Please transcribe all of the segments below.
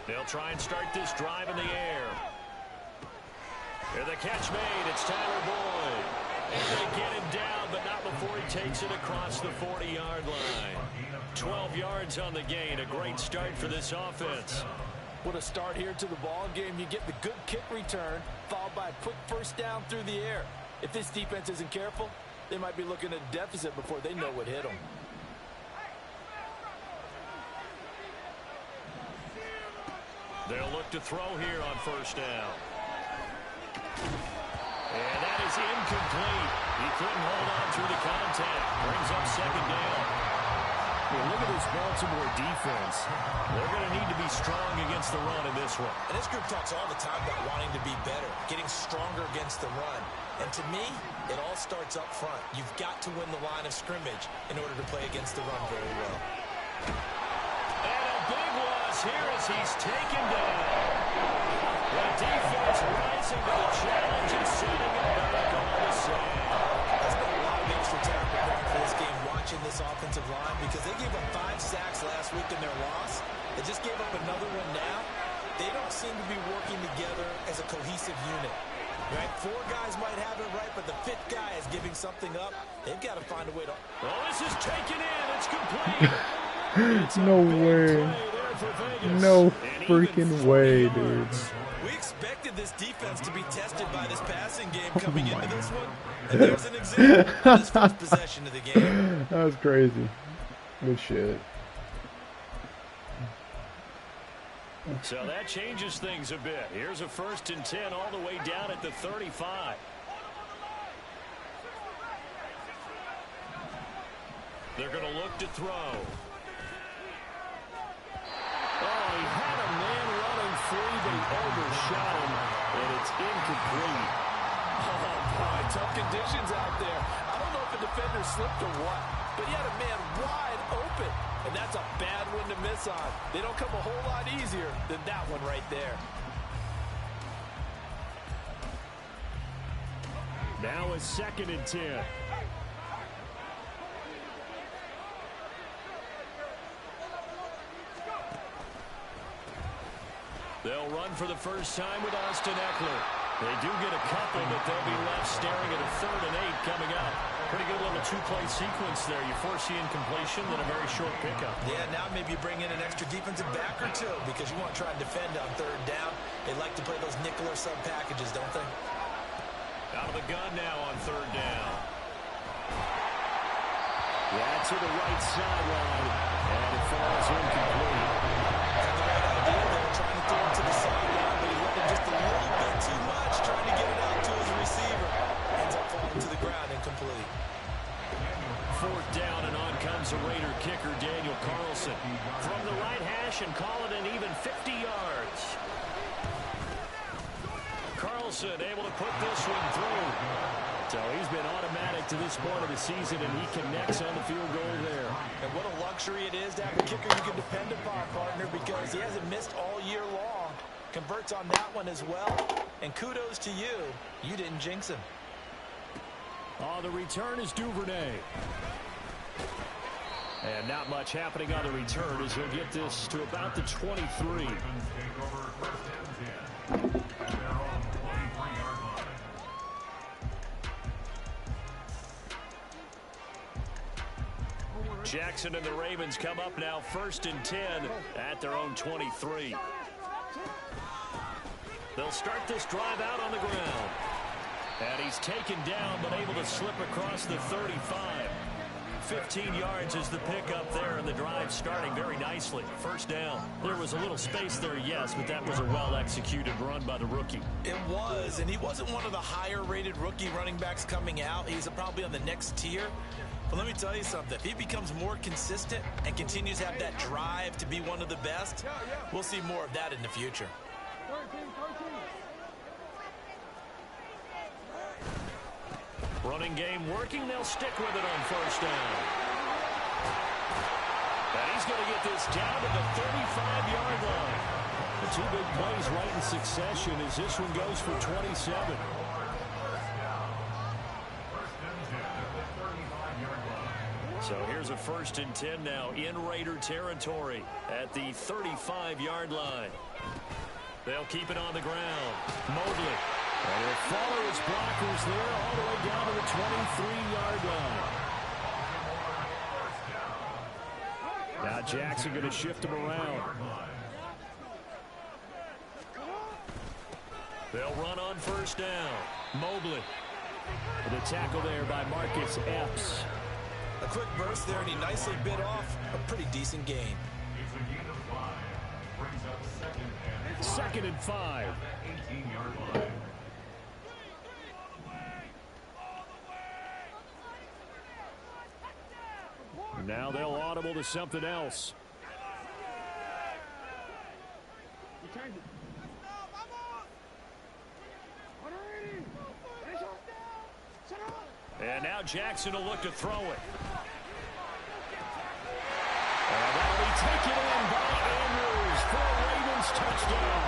They'll try and start this drive in the air. And the catch made. It's Tyler Boyd. And they get him down, but not before he takes it across the 40-yard line. 12 yards on the gain. A great start for this offense. What a start here to the ball game. You get the good kick return, followed by a quick first down through the air. If this defense isn't careful, they might be looking at a deficit before they know what hit them. They'll look to throw here on first down. And that is incomplete. He couldn't hold on through the contact. Brings up second down. Well, look at this Baltimore defense. They're going to need to be strong against the run in this one. And this group talks all the time about wanting to be better, getting stronger against the run. And to me, it all starts up front. You've got to win the line of scrimmage in order to play against the run very well. And a big loss here as he's taken down. The defense rising to the challenge and sending it back on the sand. That's been a lot of extra time preparing for this game, watching this offensive line, because they gave up 5 sacks last week in their loss. They just gave up another one now. They don't seem to be working together as a cohesive unit. Right? 4 guys might have it right, but the 5th guy is giving something up. They've got to find a way to... Well, this is taken in. It's complete. No way. No freaking way, dude. We expected this defense to be tested by this passing game coming into this one. And there's an example of this first possession of the game. That was crazy. Good shit. So that changes things a bit. Here's a 1st and 10 all the way down at the 35. They're going to look to throw. Oh, he had a man running free, but he overshot him, and it's incomplete. Oh, boy, tough conditions out there. I don't know if the defender slipped or what, but he had a man wide open, and that's a bad one to miss on. They don't come a whole lot easier than that one right there. Now a 2nd and 10. They'll run for the first time with Austin Eckler. They do get a couple, but they'll be left staring at a 3rd and 8 coming up. Pretty good little 2-play sequence there. You foresee incompletion, then a very short pickup. Yeah, now maybe you bring in an extra defensive back or 2 because you want to try and defend on 3rd down. They like to play those nickel or sub packages, don't they? Out of the gun now on 3rd down. Yeah, to the right sideline, and it falls incomplete. Trying to throw him to the sideline, but he let him just a little bit too much, trying to get it out to his receiver. Ends up falling to the ground, incomplete. 4th down, and on comes the Raider kicker, Daniel Carlson. From the right hash and call it an even 50 yards. Carlson able to put this one through. So he's been automatic to this point of the season, and he connects on the field goal there. And what a luxury it is to have a kicker you can depend upon, partner, because he hasn't missed all year long. Converts on that one as well. And kudos to you. You didn't jinx him. The return is Duvernay. And not much happening on the return as he'll get this to about the 23. Jackson and the Ravens come up now 1st and 10 at their own 23. They'll start this drive out on the ground. And he's taken down but able to slip across the 35. 15 yards is the pickup there, and the drive starting very nicely. 1st down. There was a little space there, yes, but that was a well-executed run by the rookie. It was, and he wasn't one of the higher-rated rookie running backs coming out. He's probably on the next tier. But let me tell you something. If he becomes more consistent and continues to have that drive to be one of the best, we'll see more of that in the future. Running game working. They'll stick with it on 1st down. And he's going to get this down to the 35-yard line. The 2 big plays right in succession as this one goes for 27. So here's a a 1st and 10 now in Raider territory at the 35-yard line. They'll keep it on the ground. Mobley. And he'll follow his blockers there all the way down to the 23-yard line. Now Jackson going to shift him around. They'll run on 1st down. Mobley. And a tackle there by Marcus Epps. A quick burst there, and he nicely bit off a pretty decent gain. 2nd and 5. Now they'll audible to something else. And now Jackson will look to throw it. And that'll be taken in by Andrews for a Ravens touchdown.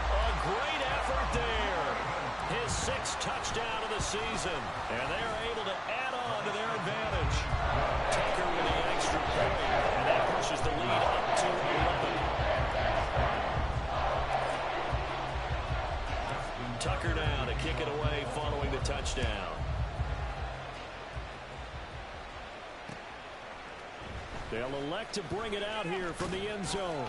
A great effort there. His 6th touchdown of the season. And they're able to add on to their advantage. Tucker with the extra point. And that pushes the lead up to 11. Tucker now to kick it away following the touchdown. They'll elect to bring it out here from the end zone.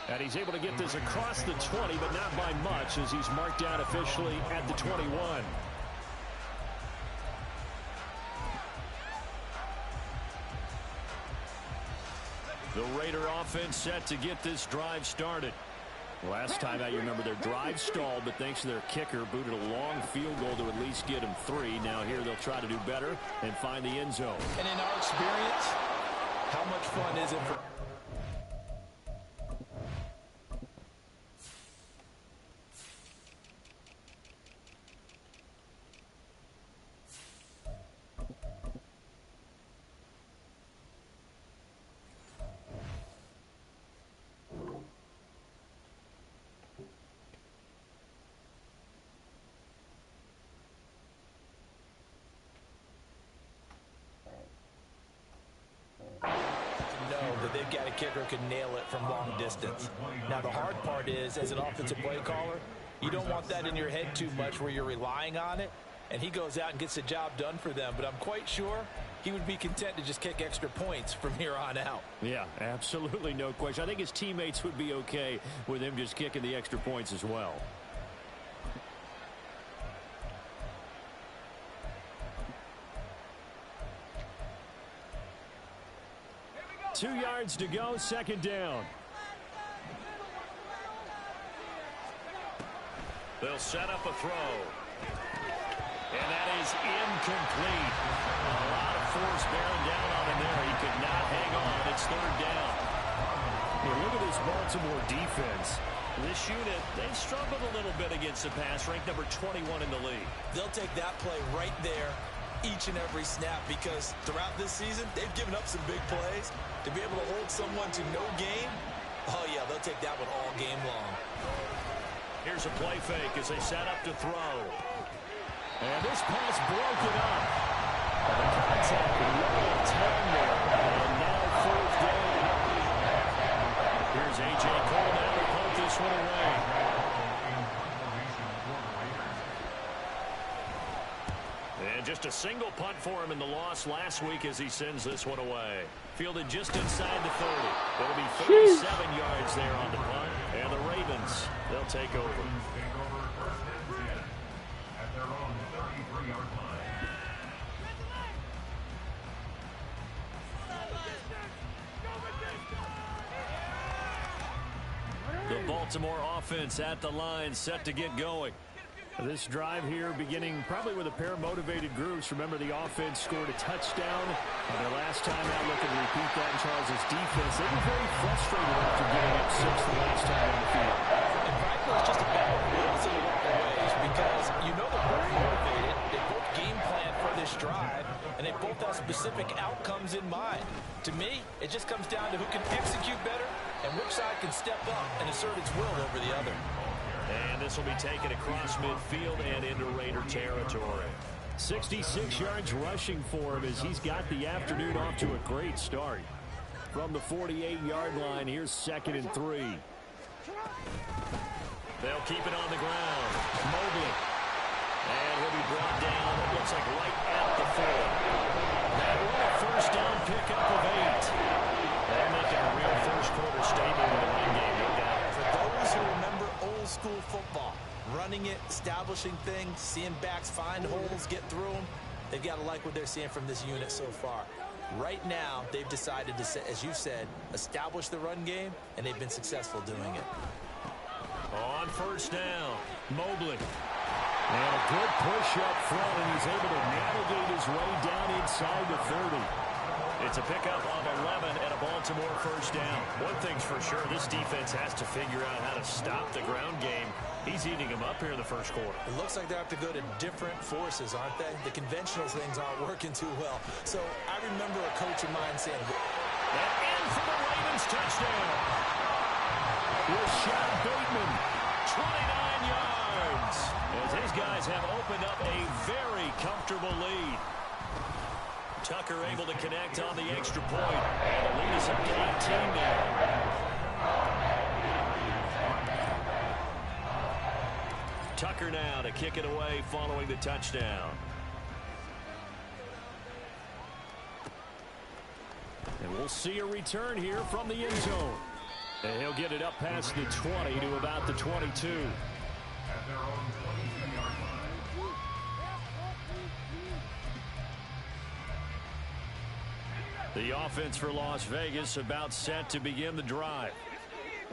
And he's able to get this across the 20, but not by much, as he's marked down officially at the 21. The Raider offense set to get this drive started. Last time out, you remember their drive stalled, but thanks to their kicker, booted a long field goal to at least get them 3. Now here they'll try to do better and find the end zone. And in our experience, how much fun is it for... They've got a kicker who can nail it from long distance. Now, the hard part is, as an offensive play caller, you don't want that in your head too much where you're relying on it, and he goes out and gets the job done for them. But I'm quite sure he would be content to just kick extra points from here on out. Yeah, absolutely no question. I think his teammates would be okay with him just kicking the extra points as well. 2 yards to go, 2nd down. They'll set up a throw. And that is incomplete. A lot of force bearing down on him there. He could not hang on. It's 3rd down. Yeah, look at this Baltimore defense. This unit, they've struggled a little bit against the pass, ranked number 21 in the league. They'll take that play right there each and every snap, because throughout this season, they've given up some big plays. To be able to hold someone to no gain, oh yeah, they'll take that one all game long. Here's a play fake as they set up to throw. And this pass broken up. The contact low of 10 there. And now 4th down. Here's A.J. Cole now to punt this one away. And just a single punt for him in the loss last week as he sends this one away. Fielded just inside the 30. It'll be 37 yards there on the punt. And the Ravens, they'll take over. The Baltimore offense at the line, set to get going. This drive here beginning probably with a pair of motivated groups. Remember, the offense scored a touchdown their last time out. Looking to repeat that in Charles' defense. They were very frustrated after giving up 6 the last time on the field. And frankly, it's just a battle of wills in a lot of ways, because you know they're both motivated. They both game plan for this drive, and they both have specific outcomes in mind. To me, it just comes down to who can execute better and which side can step up and assert its will over the other. And this will be taken across midfield and into Raider territory. 66 yards rushing for him as he's got the afternoon off to a great start. From the 48-yard line, here's 2nd and 3. They'll keep it on the ground. Mobley. And he'll be brought down, it looks like right at the 4. That will a first down pickup of 8. They're making a real first-quarter statement in the run game, no doubt. For those who remember old school football, running it, establishing things, seeing backs find holes, get through them, they've got to like what they're seeing from this unit so far. Right now, they've decided to, as you said, establish the run game, and they've been successful doing it. On first down, Mobley. And a good push up front, and he's able to navigate his way down inside the 30. It's a pickup of 11 and a Baltimore first down. One thing's for sure, this defense has to figure out how to stop the ground game. He's eating them up here in the first quarter. It looks like they have to go to different forces, aren't they? The conventional things aren't working too well. So I remember a coach of mine saying, and in for the Ravens touchdown. Rashad Bateman, 29 yards. As these guys have opened up a very comfortable lead. Tucker able to connect on the extra point. And the lead is up to 18 now. Tucker now to kick it away following the touchdown. And we'll see a return here from the end zone. And he'll get it up past the 20 to about the 22. The offense for Las Vegas about set to begin the drive.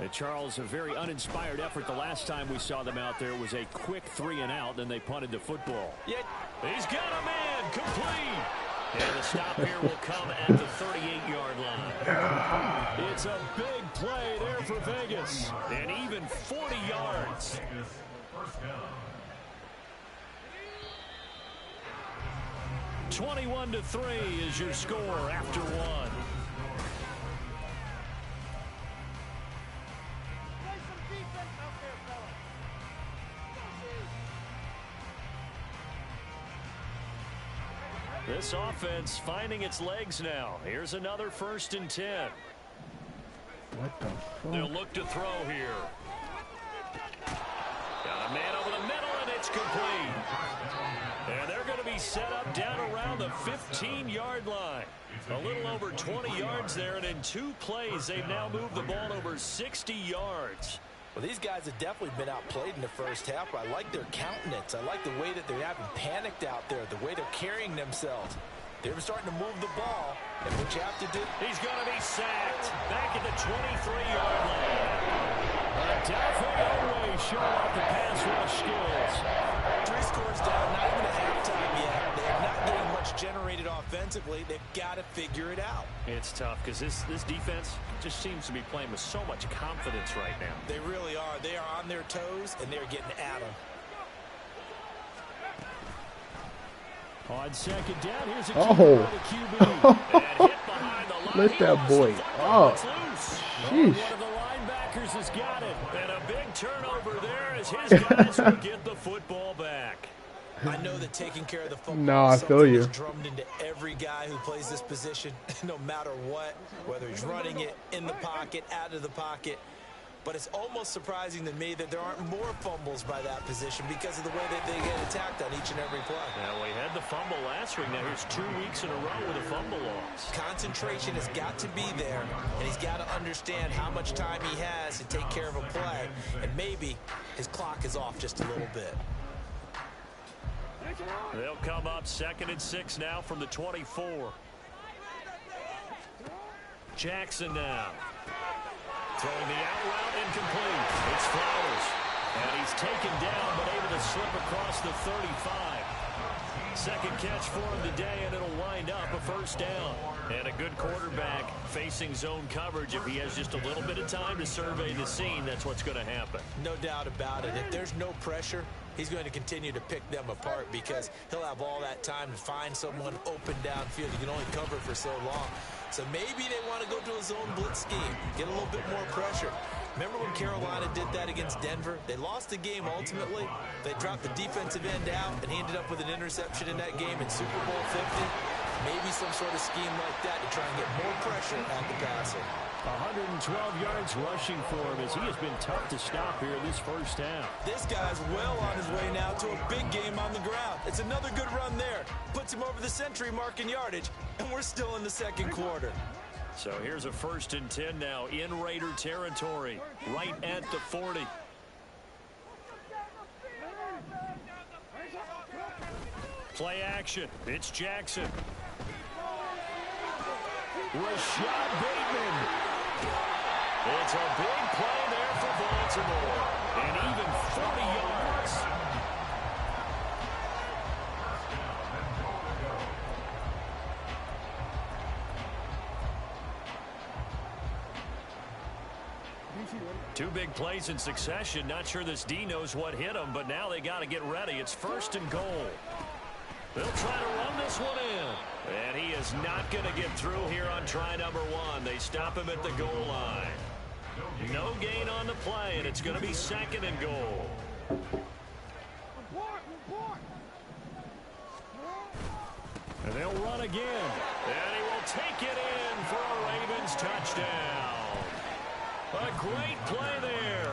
And Charles, a very uninspired effort the last time we saw them out there. It was a quick 3 and out, then they punted the football. Yeah. He's got a man, complete. And the stop here will come at the 38-yard line. It's a big play there for Vegas. And even 40 yards. 21-3 is your score after 1. This offense finding its legs now. Here's another 1st and 10. What the fuck? They'll look to throw here. Got a man over the middle, and it's complete. And they're going to be set up down around the 15-yard line. A little over 20 yards there, and in 2 plays, they've now moved the ball over 60 yards. well, these guys have definitely been outplayed in the first half. I like their countenance. I like the way that they haven't panicked out there, the way they're carrying themselves. They're starting to move the ball, and what you have to do... He's going to be sacked back at the 23-yard line. Definitely showing off the pass rush skills. 3 scores down, not even at halftime yet. They're not getting much generated offensively. They've got to figure it out. It's tough because this defense just seems to be playing with so much confidence right now. They really are. They are on their toes, and they're getting at them. On 2nd down, here's a QB. And hit behind the line. Let that boy up. Sheesh. One of the linebackers has got it. And a big turnover there as his guys will get the football back. I know that taking care of the football No, I feel you. is drummed into every guy who plays this position, no matter what, whether he's running it, in the pocket, out of the pocket. But it's almost surprising to me that there aren't more fumbles by that position because of the way that they get attacked on each and every play. Now, we had the fumble last week. Now, here's 2 weeks in a row with a fumble loss. Concentration has got to be there, and he's got to understand how much time he has to take care of a play. And maybe his clock is off just a little bit. They'll come up 2nd and 6 now from the 24. Jackson now. Throwing the out route incomplete. It's Flowers. And he's taken down but able to slip across the 35. Second catch for him today, and it'll wind up a first down. And a good quarterback facing zone coverage. If he has just a little bit of time to survey the scene, that's what's going to happen. No doubt about it. If there's no pressure, he's going to continue to pick them apart because he'll have all that time to find someone open downfield. He can only cover for so long. So maybe they want to go to a zone blitz scheme, get a little bit more pressure. Remember when Carolina did that against Denver? They lost the game ultimately. They dropped the defensive end out, and he ended up with an interception in that game in Super Bowl 50. Maybe some sort of scheme like that to try and get more pressure at the passer. 112 yards rushing for him as he has been tough to stop here this first half. This guy's well on his way now to a big game on the ground. It's another good run there. Puts him over the century mark in yardage, and we're still in the second quarter. So here's a 1st and 10 now in Raider territory, right at the 40. Play action. It's Jackson. Rashad Bateman. It's a big play there for Baltimore. And even 40 yards. Two big plays in succession. Not sure this D knows what hit him, but now they got to get ready. It's 1st and goal. They'll try to run this one in. And he is not going to get through here on try number 1. They stop him at the goal line. No gain on the play, and it's going to be 2nd and goal. And they'll run again. And he will take it in for a Ravens touchdown. A great play there.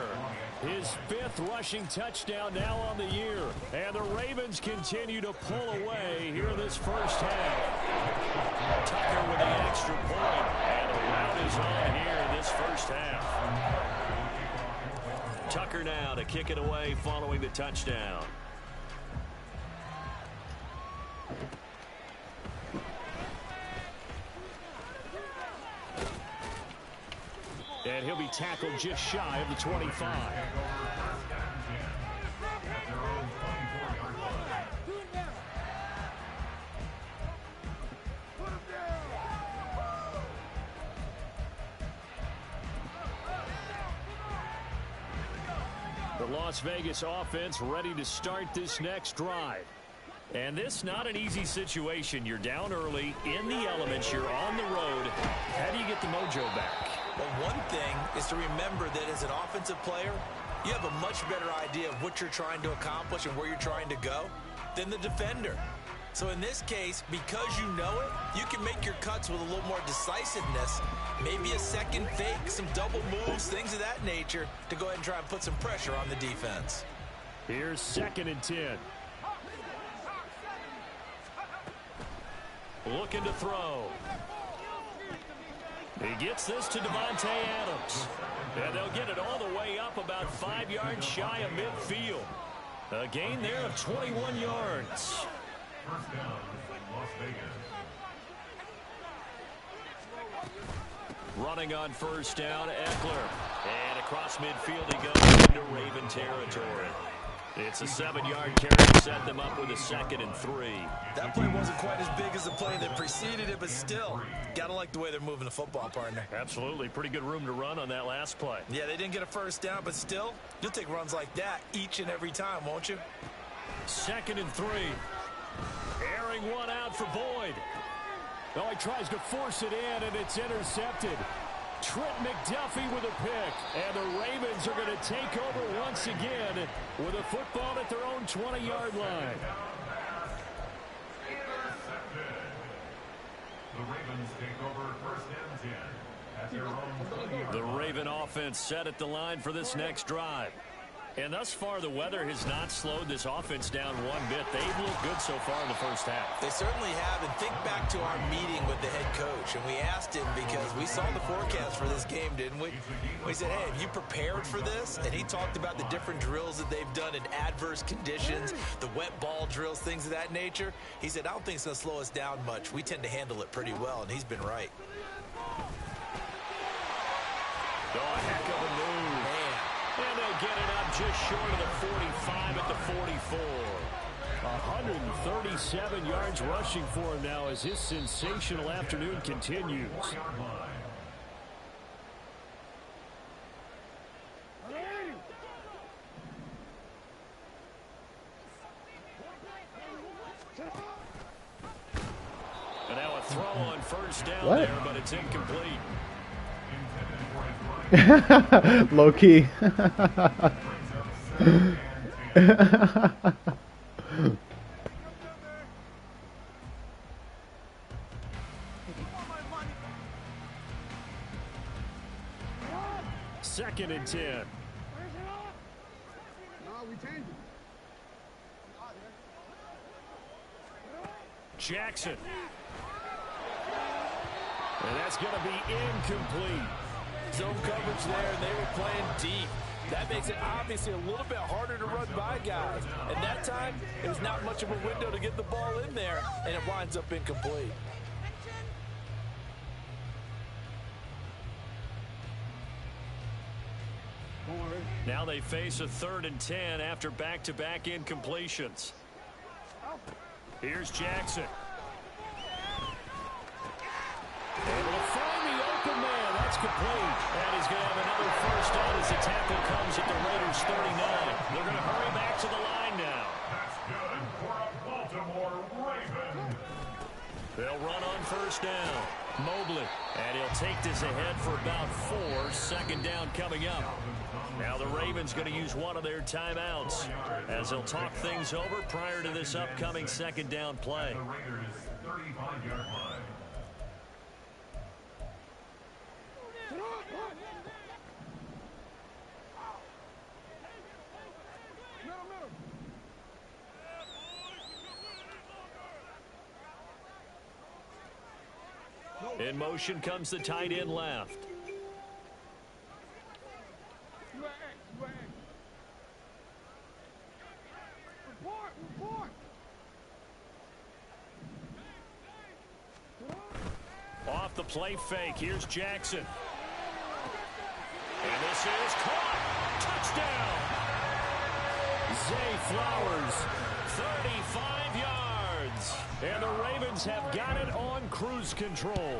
His 5th rushing touchdown now on the year. And the Ravens continue to pull away here in this first half. Tucker with the extra point. And the rout is on here in this first half. Tucker now to kick it away following the touchdown. And he'll be tackled just shy of the 25. The Las Vegas offense ready to start this next drive. And this not an easy situation. You're down early, in the elements, you're on the road. How do you get the mojo back? Well, one thing is to remember that as an offensive player, you have a much better idea of what you're trying to accomplish and where you're trying to go than the defender. So in this case, because you know it, you can make your cuts with a little more decisiveness, maybe a second fake, some double moves, things of that nature, to go ahead and try and put some pressure on the defense. Here's 2nd and 10. Looking to throw. He gets this to Devontae Adams. And they'll get it all the way up about 5 yards shy of midfield. A gain there of 21 yards. First down, Las Vegas. Running on 1st down, Eckler. And across midfield he goes into Raven territory. It's a 7-yard carry to set them up with a 2nd and 3. That play wasn't quite as big as the play that preceded it, but still, gotta like the way they're moving the football, partner. Absolutely. Pretty good room to run on that last play. Yeah, they didn't get a 1st down, but still, you'll take runs like that each and every time, won't you? 2nd and 3. Airing one out for Boyd. Oh, he tries to force it in, and it's intercepted. Trent McDuffie with a pick. And the Ravens are going to take over once again with a football at their own 20-yard line. The Ravens take over 1st and 10 at their own 20-yard line. The Raven offense set at the line for this next drive. And thus far, the weather has not slowed this offense down one bit. They've looked good so far in the first half. They certainly have. And think back to our meeting with the head coach. And we asked him because we saw the forecast for this game, didn't we? We said, hey, have you prepared for this? And he talked about the different drills that they've done in adverse conditions, the wet ball drills, things of that nature. He said, I don't think it's going to slow us down much. We tend to handle it pretty well, and he's been right. Oh, a heck of a move. Man. And they'll get it up just short of the 45 at the 44. 137 yards rushing for him now as his sensational afternoon continues. And now a throw on 1st down there, but it's incomplete. Intended for his running Low key. Second and 10. Jackson. And that's going to be incomplete. Zone coverage there, and they were playing deep. That makes it obviously a little bit harder to run by guys. And that time, there's not much of a window to get the ball in there, and it winds up incomplete. Now they face a 3rd and 10 after back-to-back incompletions. Here's Jackson. Able to find the open man. That's complete. And he's going to have another first down as the tackle comes at the Raiders 39. They're going to hurry back to the line now. That's good for a Baltimore Raven. They'll run on first down. Mobley. And he'll take this ahead for about 4. Second down coming up. Now the Ravens going to use one of their timeouts as they'll talk things over prior to this upcoming second down play. The Raiders' 35-yard line. In motion comes the tight end left. Off the play fake. Here's Jackson. And this is caught. Touchdown. Zay Flowers, 35 yards. And the Ravens have got it on cruise control.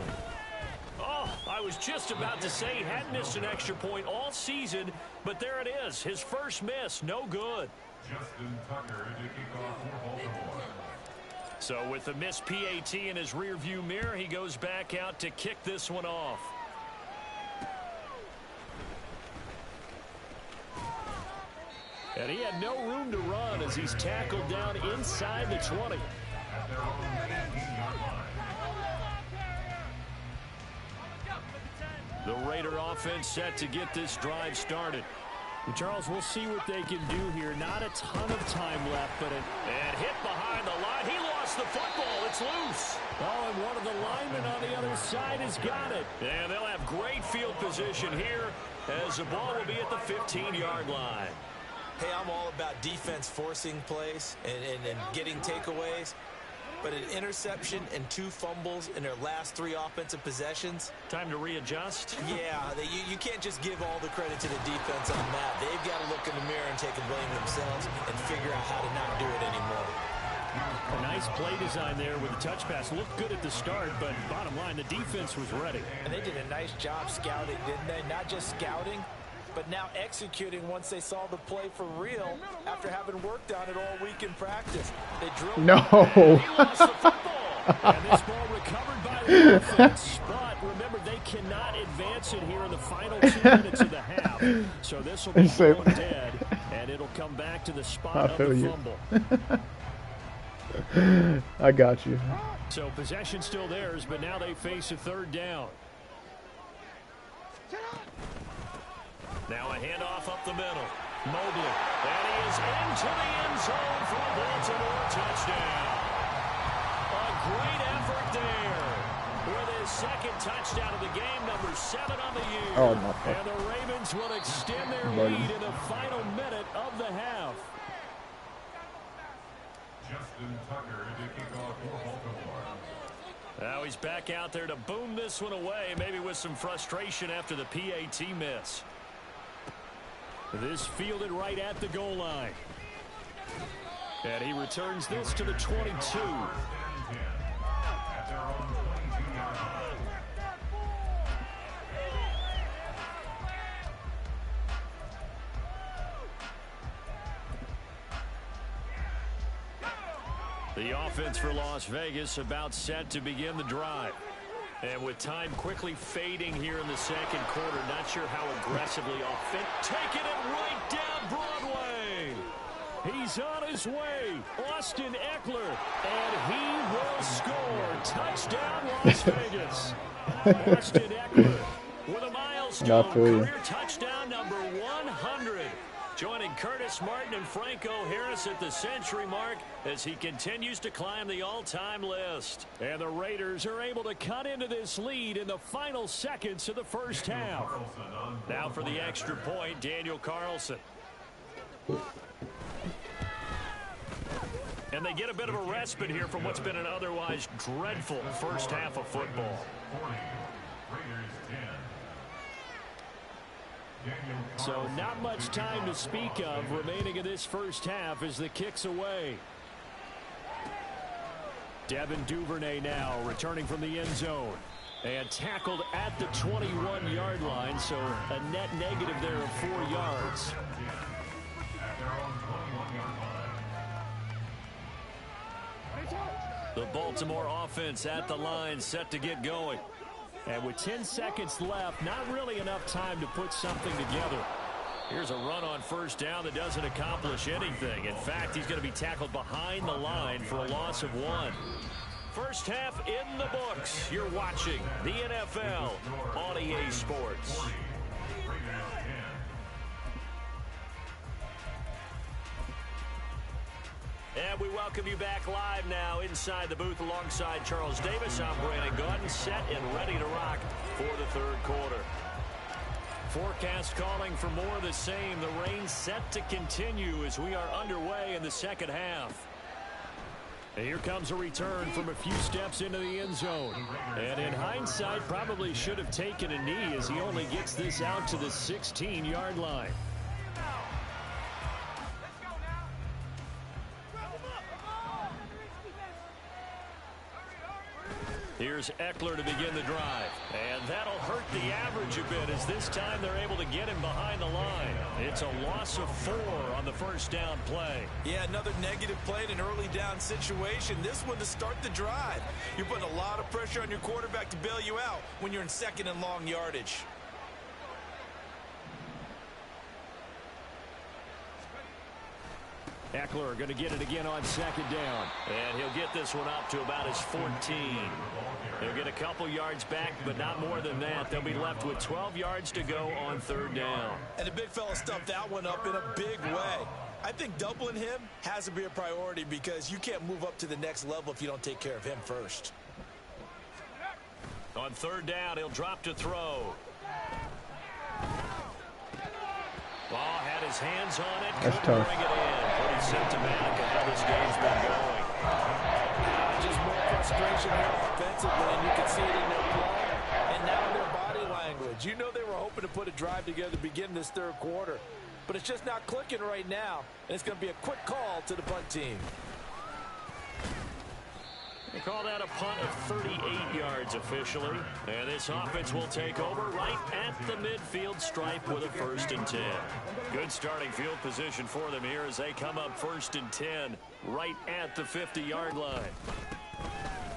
Oh, I was just about to say he hadn't missed an extra point all season, but there it is. His first miss, no good. Justin Tucker to kick off for Baltimore. So with the missed PAT in his rearview mirror, he goes back out to kick this one off. And he had no room to run as he's tackled down inside the 20. At their own 18-yard line. The Raider offense set to get this drive started. And Charles, we'll see what they can do here. Not a ton of time left, but And hit behind the line. He lost the football. It's loose. oh, and one of the linemen on the other side has got it. And they'll have great field position here as the ball will be at the 15-yard line. Hey, I'm all about defense forcing plays and getting takeaways. But an interception and 2 fumbles in their last 3 offensive possessions. Time to readjust. Yeah, you can't just give all the credit to the defense on that. They've got to look in the mirror and take a blame themselves and figure out how to not do it anymore. A nice play design there with the touch pass. Looked good at the start, but bottom line, the defense was ready. And they did a nice job scouting, didn't they? Not just scouting, but now executing once they saw the play for real after having worked on it all week in practice. They drilled. No. He lost the football. And this ball recovered by the offense. But remember, they cannot advance it here in the final 2 minutes of the half. So this will be going dead, and it'll come back to the spot of the fumble. I got you. So possession still theirs, but now they face a 3rd down. Now a handoff up the middle. Mobley. And he is into the end zone for a Baltimore touchdown. A great effort there. With his 2nd touchdown of the game, number 7 on the year. Oh, no. And the Ravens will extend their lead in the final minute of the half. Justin Tucker to kick off for Baltimore. Now he's back out there to boom this one away, maybe with some frustration after the PAT miss. This fielded right at the goal line. And he returns this to the 22. At their own 22-yard line. The offense for Las Vegas about set to begin the drive. And with time quickly fading here in the second quarter, not sure how aggressively taking it right down Broadway. He's on his way. Austin Eckler. And he will score. Touchdown, Las Vegas. Austin Eckler with a milestone career touchdown number 100. Joining Curtis Martin and Franco Harris at the century mark as he continues to climb the all-time list. And the Raiders are able to cut into this lead in the final seconds of the first half. Now for the extra point, Daniel Carlson. And they get a bit of a respite here from what's been an otherwise dreadful first half of football. So not much time to speak of remaining in this first half as the kick's away. Devin Duvernay now returning from the end zone. And tackled at the 21-yard line, so a net negative there of 4 yards. The Baltimore offense at the line, set to get going. And with 10 seconds left, not really enough time to put something together. Here's a run on first down that doesn't accomplish anything. In fact, he's going to be tackled behind the line for a loss of 1. First half in the books. You're watching the NFL on EA Sports. And we welcome you back live now inside the booth alongside Charles Davis. I'm Brandon Gaudin, set and ready to rock for the third quarter. Forecast calling for more of the same. The rain set to continue as we are underway in the second half. And here comes a return from a few steps into the end zone. And in hindsight, probably should have taken a knee as he only gets this out to the 16-yard line. Here's Eckler to begin the drive. And that'll hurt the average a bit as this time they're able to get him behind the line. It's a loss of 4 on the first down play. Yeah, another negative play in an early down situation. This one to start the drive. You're putting a lot of pressure on your quarterback to bail you out when you're in second and long yardage. Eckler going to get it again on second down. And he'll get this one up to about his 14. He'll get a couple yards back, but not more than that. They'll be left with 12 yards to go on third down. And the big fella stuffed that one up in a big way. I think doubling him has to be a priority because you can't move up to the next level if you don't take care of him first. On third down, he'll drop to throw. Ball had his hands on it. That's tough. Bring it in. Pretty symptomatic of how this game's been going. Just more frustration here offensively, and you can see it in their play and now in their body language. You know they were hoping to put a drive together to begin this third quarter, but it's just not clicking right now, and it's going to be a quick call to the punt team. They call that a punt of 38 yards officially. And this offense will take over right at the midfield stripe with a 1st and 10. Good starting field position for them here as they come up 1st and 10 right at the 50-yard line.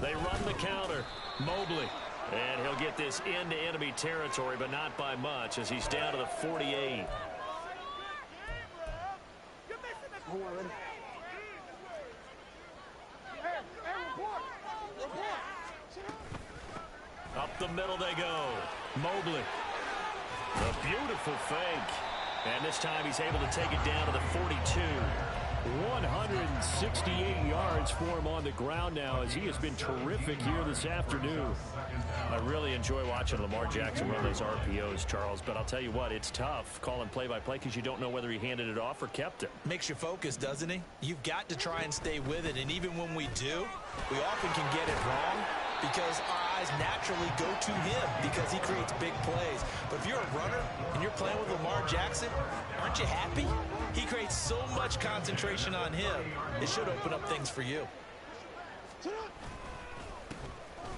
They run the counter. Mobley. And he'll get this into enemy territory, but not by much as he's down to the 48. Up the middle they go. Mobley. A beautiful fake. And this time he's able to take it down to the 42. 168 yards for him on the ground now as he has been terrific here this afternoon. I really enjoy watching Lamar Jackson run those RPOs, Charles, but I'll tell you what, it's tough calling play-by-play because you don't know whether he handed it off or kept it. Makes you focus, doesn't he? You've got to try and stay with it, and even when we do, we often can get it wrong because our eyes naturally go to him because he creates big plays. But if you're a runner and you're playing with Lamar Jackson, aren't you happy? He creates so much concentration on him. It should open up things for you.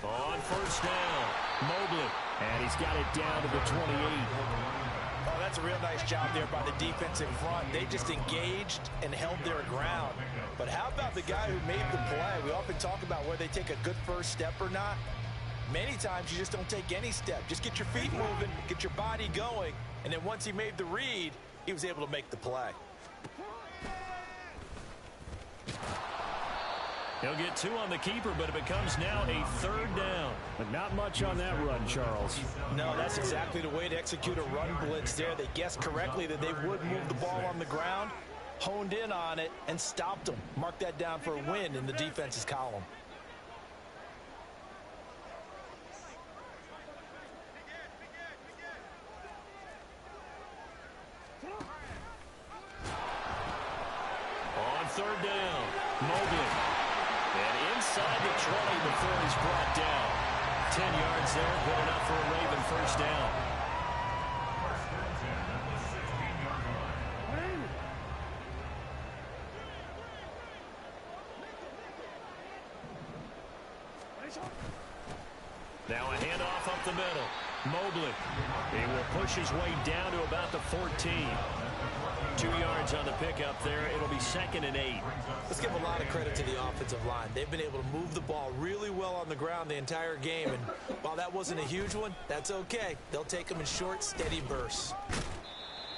On first down, Mobley. And he's got it down to the 28. Oh, that's a real nice job there by the defense in front. They just engaged and held their ground. But how about the guy who made the play? We often talk about whether they take a good first step or not. Many times you just don't take any step. Just get your feet moving, get your body going, and then once he made the read, he was able to make the play. He'll get 2 on the keeper, but it becomes now a 3rd down. But not much on that run, Charles. No, that's exactly the way to execute a run blitz there. They guessed correctly that they would move the ball on the ground, honed in on it, and stopped them. Mark that down for a win in the defense's column. On 3rd down, Mobley. And inside the 20 before he's brought down. 10 yards there, good enough for a Raven first down. Now a handoff up the middle. Mobley. He will push his way down to about the 14. 2 yards on the pickup there. It'll be 2nd and 8. Let's give a lot of credit to the offensive line. They've been able to move the ball really well on the ground the entire game. And while that wasn't a huge one, that's okay. They'll take them in short, steady bursts.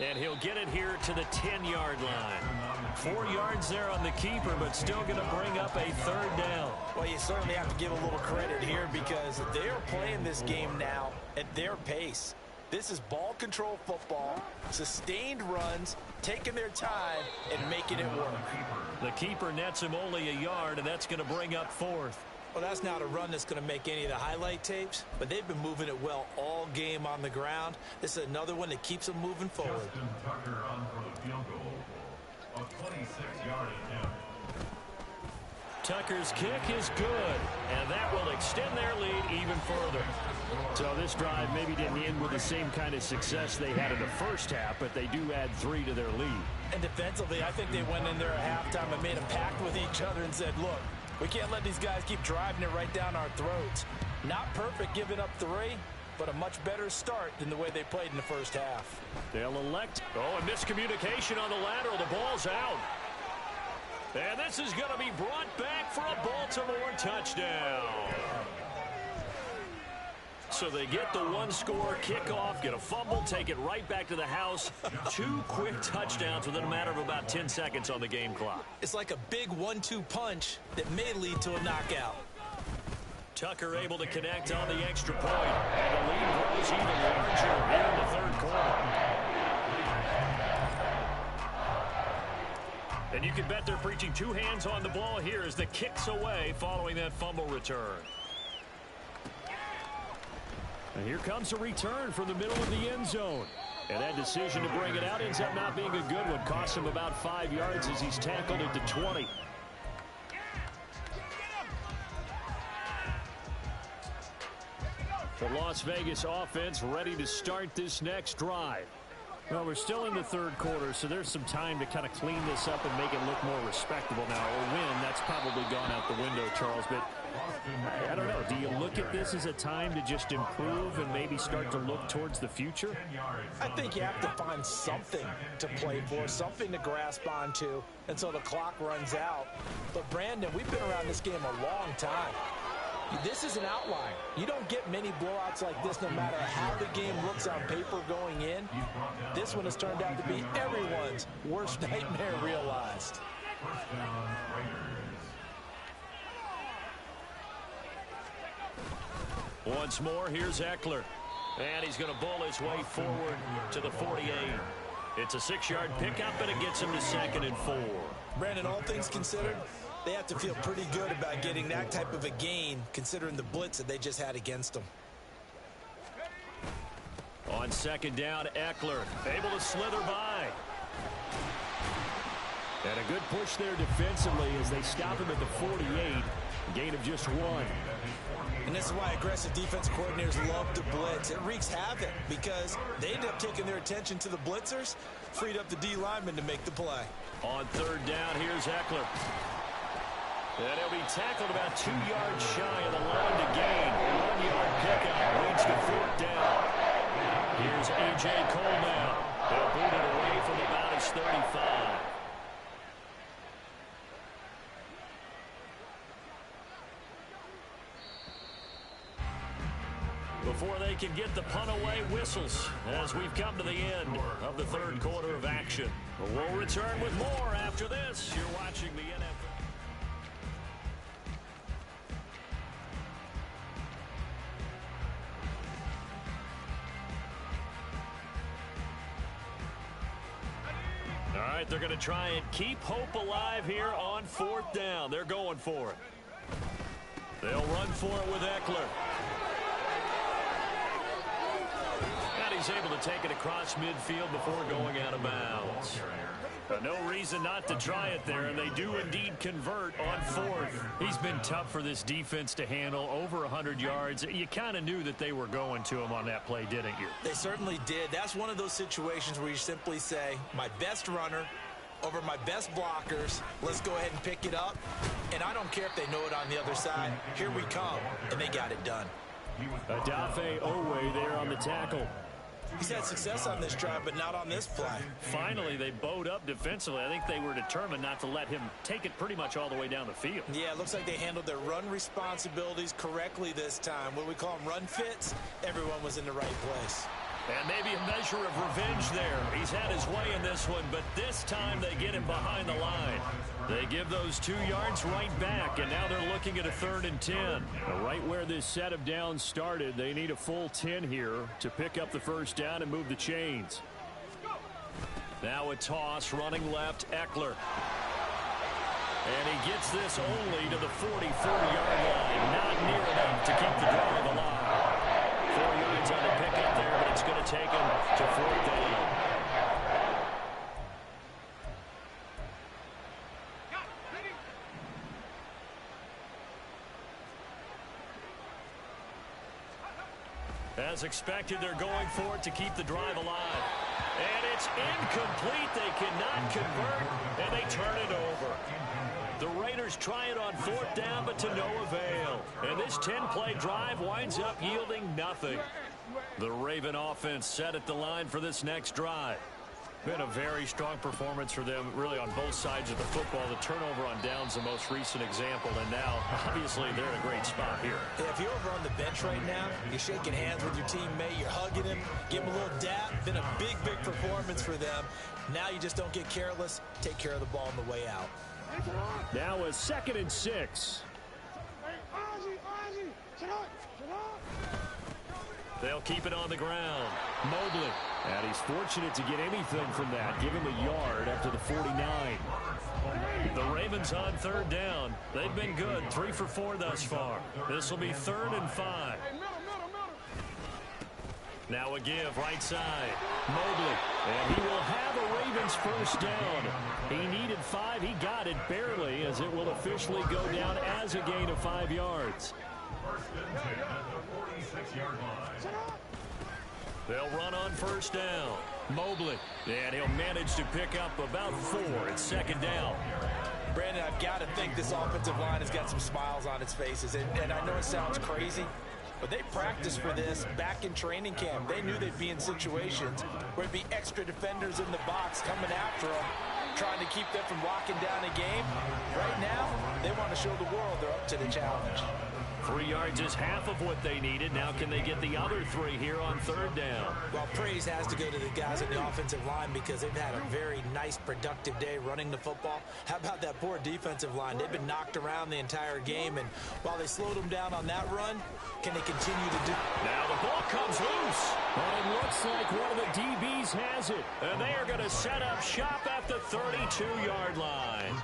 And he'll get it here to the 10-yard line. 4 yards there on the keeper, but still going to bring up a 3rd down. Well, you certainly have to give a little credit here because they're playing this game now at their pace. This is ball control football, sustained runs, taking their time, and making it work. The keeper nets him only a yard, and that's going to bring up 4th. Well, that's not a run that's going to make any of the highlight tapes, but they've been moving it well all game on the ground. This is another one that keeps them moving forward. Justin Tucker on for the field goal. A 26-yard attempt. Tucker's kick is good, and that will extend their lead even further. So this drive maybe didn't end with the same kind of success they had in the first half, but they do add 3 to their lead. And defensively, I think they went in there at halftime and made a pact with each other and said, look, we can't let these guys keep driving it right down our throats. Not perfect giving up 3, but a much better start than the way they played in the first half. They'll elect. Oh, a miscommunication on the lateral. The ball's out. And this is going to be brought back for a Baltimore touchdown. So they get the 1-score kickoff, get a fumble, take it right back to the house. 2 quick touchdowns within a matter of about 10 seconds on the game clock. It's like a big 1-2 punch that may lead to a knockout. Tucker able to connect on the extra point, and the lead grows even larger here in the 3rd quarter. And you can bet they're preaching 2 hands on the ball here as the kick's away following that fumble return. And here comes a return from the middle of the end zone. And that decision to bring it out ends up not being a good one. Costs him about 5 yards as he's tackled at the 20. The Las Vegas offense ready to start this next drive. Well, we're still in the 3rd quarter, so there's some time to kind of clean this up and make it look more respectable now. A win, that's probably gone out the window, Charles, but I don't know. Do you look at this as a time to just improve and maybe start to look towards the future? I think you have to find something to play for, something to grasp onto until the clock runs out. But, Brandon, we've been around this game a long time. This is an outlier. You don't get many blowouts like this no matter how the game looks on paper going in. This one has turned out to be everyone's worst nightmare realized. Once more, here's Eckler. And he's going to bull his way forward to the 48. It's a 6-yard pickup, and it gets him to 2nd and 4. Brandon, all things considered, they have to feel pretty good about getting that type of a gain, considering the blitz that they just had against them. On 2nd down, Eckler able to slither by. And a good push there defensively as they stop him at the 48. Gain of just 1. And this is why aggressive defense coordinators love to blitz. It wreaks havoc because they end up taking their attention to the blitzers, freed up the D lineman to make the play. On 3rd down, here's Eckler. And he'll be tackled about 2 yards shy of the line to gain. 1-yard pickup leads to 4th down. Here's A.J. Cole now. He'll boot it away from about his 35. before they can get the punt away. Whistles as we've come to the end of the third quarter of action. We'll return with more after this. You're watching the NFL. All right, they're going to try and keep hope alive here on fourth down. They're going for it. They'll run for it with Eckler. And he's able to take it across midfield before going out of bounds. No reason not to try it there, and they do indeed convert on fourth. He's been tough for this defense to handle, over 100 yards. You kind of knew that they were going to him on that play, didn't you? They certainly did. That's one of those situations where you simply say, my best runner over my best blockers, let's go ahead and pick it up. And I don't care if they know it on the other side. Here we come, and they got it done. Adafe Owe there on the tackle. He's had success on this drive, but not on this play. Finally, they bowed up defensively. I think they were determined not to let him take it pretty much all the way down the field. Yeah, it looks like they handled their run responsibilities correctly this time. What do we call them, run fits? Everyone was in the right place. And maybe a measure of revenge there. He's had his way in this one, but this time they get him behind the line. They give those 2 yards right back, and now they're looking at a 3rd and 10. Right where this set of downs started, they need a full 10 here to pick up the first down and move the chains. Now a toss, running left, Eckler. And he gets this only to the 44-yard line. Not near enough to keep the drive alive. 4 yards on the pickup there, but it's going to take him to 4th down. As expected, they're going for it to keep the drive alive. And it's incomplete. They cannot convert, and they turn it over. The Raiders try it on 4th down, but to no avail. And this 10-play drive winds up yielding nothing. The Raven offense set at the line for this next drive. Been a very strong performance for them, really, on both sides of the football. The turnover on downs, the most recent example, and now, obviously, they're in a great spot here. Yeah, if you're over on the bench right now, you're shaking hands with your teammate, you're hugging him, give him a little dap. Been a big, big performance for them. Now you just don't get careless. Take care of the ball on the way out. Now a 2nd and 6. They'll keep it on the ground. Mobley. And he's fortunate to get anything from that. Give him a yard up to the 49. The Ravens on 3rd down. They've been good. 3 for 4 thus far. This will be 3rd and 5. Now a give right side. Mobley. And he will have a Ravens first down. He needed 5. He got it barely, as it will officially go down as a gain of 5 yards. They'll run on 1st down. Mobley. And he'll manage to pick up about 4. It's 2nd down. Brandon, I've got to think this offensive line has got some smiles on its faces. And I know it sounds crazy, but they practiced for this back in training camp. They knew they'd be in situations where it'd be extra defenders in the box coming after them, trying to keep them from locking down a game. Right now, they want to show the world they're up to the challenge. 3 yards is half of what they needed. Now can they get the other 3 here on 3rd down? Well, praise has to go to the guys on the offensive line because they've had a very nice, productive day running the football. How about that poor defensive line? They've been knocked around the entire game, and while they slowed them down on that run, can they continue to do? Now the ball comes loose. And it looks like one of the DBs has it. And they are going to set up shop at the 32-yard line.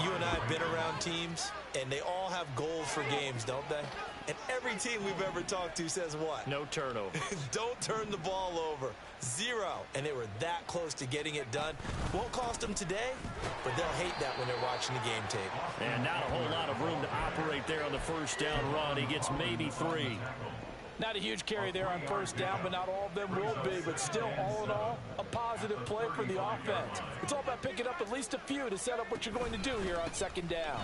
You and I have been around teams, and they all have goals for games, don't they? And every team we've ever talked to says what? No turnover. Don't turn the ball over. 0. And they were that close to getting it done. Won't cost them today, but they'll hate that when they're watching the game tape. And not a whole lot of room to operate there on the 1st down run. He gets maybe 3. Not a huge carry there on 1st down, but not all of them will be. But still, all in all, a positive play for the offense. It's all about picking up at least a few to set up what you're going to do here on 2nd down.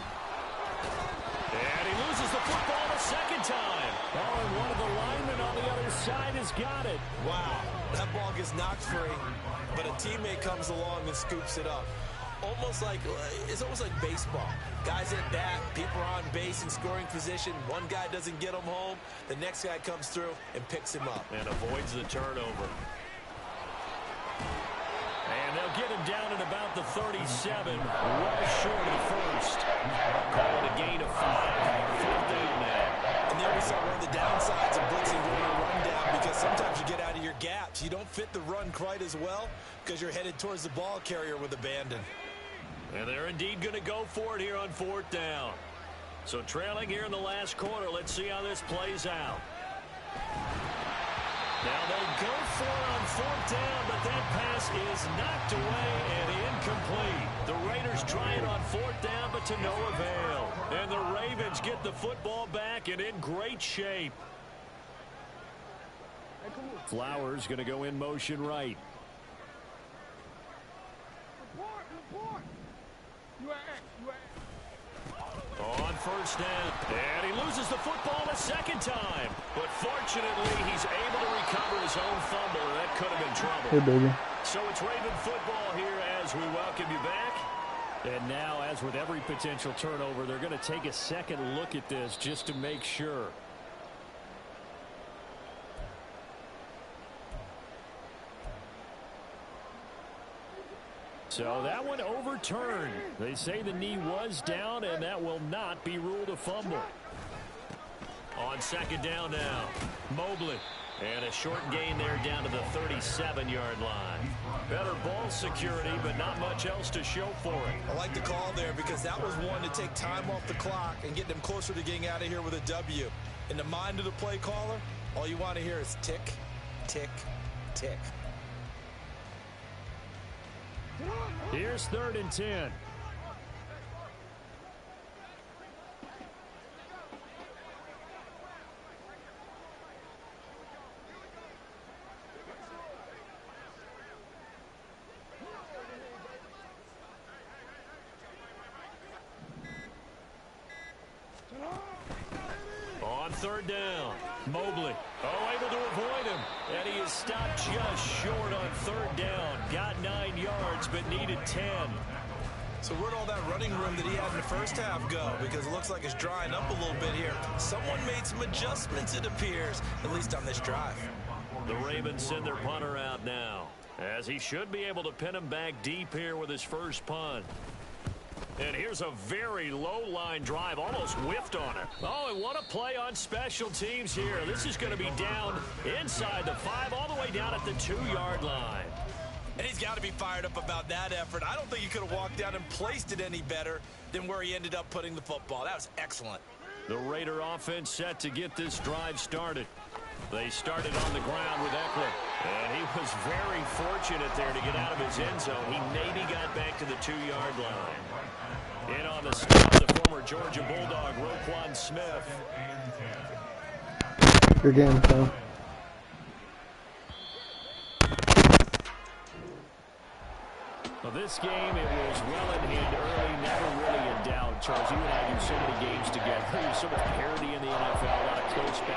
And he loses the football the 2nd time. Oh, and one of the linemen on the other side has got it. Wow, that ball gets knocked free, but a teammate comes along and scoops it up. almost like baseball. Guys at bat, people are on base in scoring position. One guy doesn't get him home. The next guy comes through and picks him up. And avoids the turnover. And they'll get him down at about the 37, well short of the first. Call it a gain of 5. 4th down now. And there we saw one of the downsides of blitzing during a run down, because sometimes you get out of your gaps. You don't fit the run quite as well because you're headed towards the ball carrier with abandon. And they're indeed going to go for it here on 4th down. So trailing here in the last quarter. Let's see how this plays out. Now they'll go for it on 4th down, but that pass is knocked away and incomplete. The Raiders try it on 4th down, but to no avail. And the Ravens get the football back and in great shape. Flowers going to go in motion right. On 1st down. And he loses the football a second time. But fortunately, he's able to recover his own fumble, and that could have been trouble. Hey, baby. So it's Raven football here as we welcome you back. And now, as with every potential turnover, they're going to take a second look at this just to make sure. So that one overturned. They say the knee was down, and that will not be ruled a fumble. On 2nd down now, Mobley. And a short gain there down to the 37-yard line. Better ball security, but not much else to show for it. I like the call there because that was one to take time off the clock and get them closer to getting out of here with a W. In the mind of the play caller, all you want to hear is tick, tick, tick. Here's 3rd and 10. On 3rd down, Mobley. Able to avoid him. And he is stopped just short on 3rd down. Got 9 yards, but needed 10. So where'd all that running room that he had in the first half go? Because it looks like it's drying up a little bit here. Someone made some adjustments, it appears, at least on this drive. The Ravens send their punter out now, as he should be able to pin him back deep here with his first punt. And here's a very low-line drive, almost whiffed on it. Oh, and what a play on special teams here. This is going to be down inside the 5, all the way down at the 2-yard line. And he's got to be fired up about that effort. I don't think he could have walked down and placed it any better than where he ended up putting the football. That was excellent. The Raider offense set to get this drive started. They started on the ground with Eckler. And he was very fortunate there to get out of his end zone. He maybe got back to the 2-yard line. In on the stop, the former Georgia Bulldog, Roquan Smith. Good game, Phil. Well, this game, it was well in hand early, never really in doubt. Charles, you and I do so many games together. There's so much parity in the NFL, a lot of close battles.